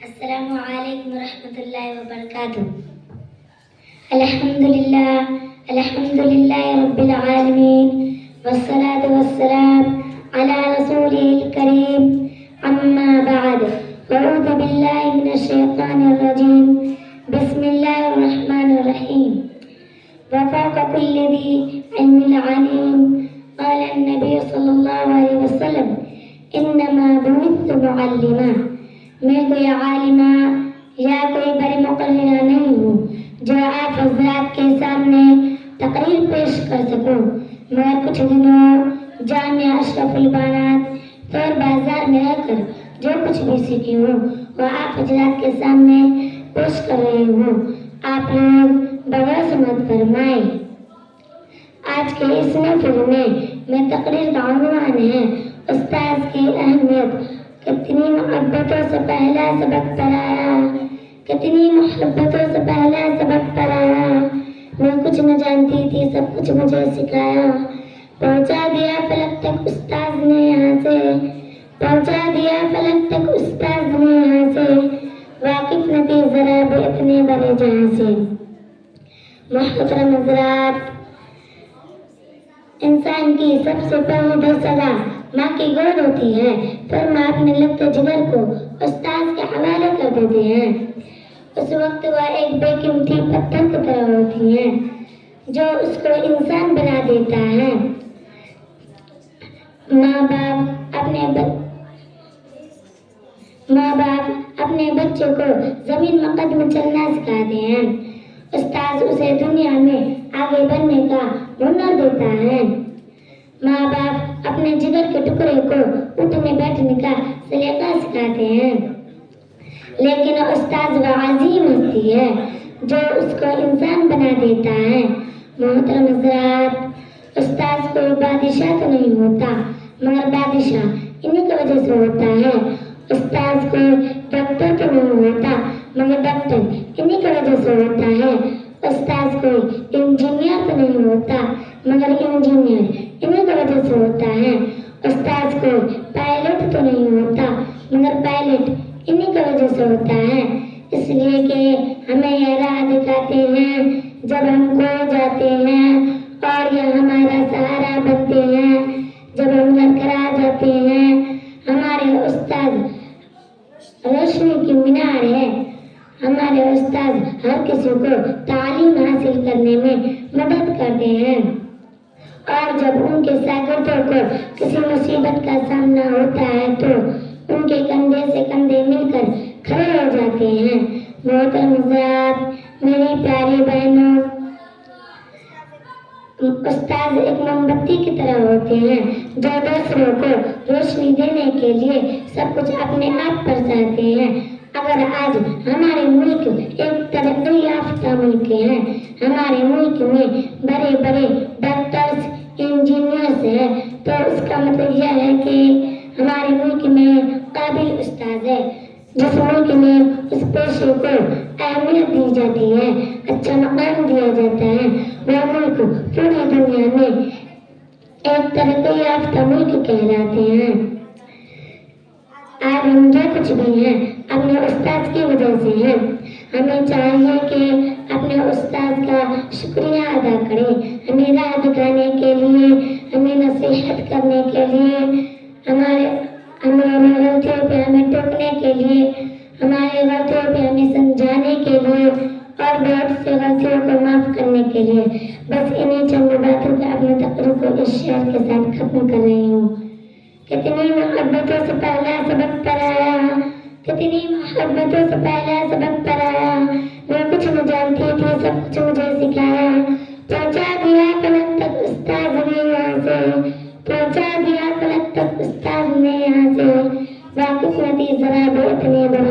السلام علیکم ورحمۃ اللہ وبرکاتہ۔ الحمدللہ رب العالمین والصلاة والسلام علی رسولہ الکریم، اما بعد، اعوذ باللہ من الشیطان الرجیم، بسم اللہ الرحمن الرحیم۔ وفوق كل ذی علم علیم، قال النبی صلی اللہ علیہ وسلم انما بعثت معلما، میں کوئی عالمہ یا کوئی بڑی مقررہ نہیں ہوں جو آپ حضرات کے سامنے تقریر پیش کر سکوں، مگر کچھ دنوں جامعہ اشرف البنات فور بازار میں رہ کر جو کچھ بھی سیکھی ہوں وہ آپ حضرات کے سامنے پیش کر رہی ہوں۔ آپ لوگ بغیر مت فرمائیں۔ آج کے اس محفل میں تقریر کا عنوان ہے استاذ کی اہمیت۔ کتنی محبتوں سے پہلا سبق پڑھایا، کتنی محبتوں سے پہلا سبق پڑھایا، میں کچھ نہ جانتی تھی سب کچھ مجھے سکھایا، پہنچا دیا فلک تک استاذ نے یہاں سے، پہنچا دیا فلک تک استاذ نے یہاں سے، واقف نہ تھی ذرا بھی اتنے بڑے جہاں سے۔ محترم حضرات، انسان کی سب سے پہلی سزا ماں کی گود ہوتی ہے، پھر ماں اپنے لگتے جگر کو استاذ کے حوالے کر دیتے ہیں۔ اس وقت وہ ایک بے قیمتی پتھر کی طرح ہوتی ہیں جو اس کو انسان بنا دیتا ہے۔ ماں باپ اپنے بچے کو زمین میں قدم چلنا سکھاتے ہیں، استاذ اسے دنیا میں آگے بڑھنے کا ہنر دیتا ہے۔ ماں باپ اپنے جگر کے ٹکڑے کو اٹھنے بیٹھنے کا سلیقہ سکھاتے ہیں، لیکن استاذ وہ عظیم ہستی ہے جو اس کو انسان بنا دیتا ہے۔ محترم حضرات، استاذ کوئی بادشاہ تو نہیں ہوتا مگر بادشاہ انہی کی وجہ سے ہوتا ہے۔ استاذ کوئی ڈاکٹر تو نہیں ہوتا مگر ڈاکٹر انہی کی وجہ سے ہوتا ہے۔ استاذ کوئی انجینئر تو نہیں ہوتا مگر انجینئر انہی کی وجہ سے ہوتا ہے۔ استاذ کوئی پائلٹ تو نہیں ہوتا مگر پائلٹ انہی کی وجہ سے ہوتا ہے۔ اس لیے کہ ہمیں یہ راہ دکھاتے ہیں جب ہم کھو جاتے ہیں اور یہ ہمارا سہارا بنتے ہیں جب ہم لڑکھڑا جاتے ہیں۔ ہمارے استاذ روشنی کی مینار ہے، ہمارے استاذ ہر کسی کو تعلیم حاصل کرنے میں مدد کرتے ہیں، اور جب ان کے شاگردوں کو کسی مصیبت کا سامنا ہوتا ہے تو ان کے کندھے سے کندھے مل کر کھڑے ہو جاتے ہیں۔ محترم حضرات، میری پیاری بہنوں، استاذ ایک موم بتی کی طرح ہوتے ہیں جو دوسروں کو روشنی دینے کے لیے سب کچھ اپنے آپ پر چاہتے ہیں۔ اگر آج ہمارے ملک ایک ترقی یافتہ ملک ہے، ہمارے ملک میں بڑے بڑے ڈاکٹرز انجینئرز ہیں، تو اس کا مطلب یہ ہے کہ ہمارے ملک میں قابل استاذ ہے۔ جس ملک میں اس پیشے کو اہمیت دی جاتی ہے، اچھا مقام دیا جاتا ہے، وہ ملک پوری دنیا میں ایک ترقی یافتہ ملک کہلاتے ہیں۔ آج ہم جو کچھ بھی ہیں اپنے استاذ کی وجہ سے ہیں۔ ہمیں چاہیے کہ اپنے استاذ کا شکریہ ادا کریں، ہمیں راہ دکھانے کے لیے، ہمیں نصیحت کرنے کے لیے، ہمارے غلطیوں پہ ہمیں ٹوکنے کے لیے، ہمارے غلطیوں پہ ہمیں سمجھانے کے لیے اور بہت سی غلطیوں کو معاف کرنے کے لیے۔ بس انہیں چند باتوں کے اپنے تقریر کو اس شعر کے ساتھ ختم کر رہی ہوں۔ کتنی محبتوں سے پہلا سبق پڑھایا، کتنی محبتوں سے پہلا سبق پڑھایا، میں کچھ نہ جانتی تھی سب کچھ مجھے سکھایا، پہنچا دیا فلک تک استاذ نے یہاں سے، پہنچا دیا فلک تک استاذ نے یہاں سے، واقف نہ تھی ذرا بھی اتنے بڑے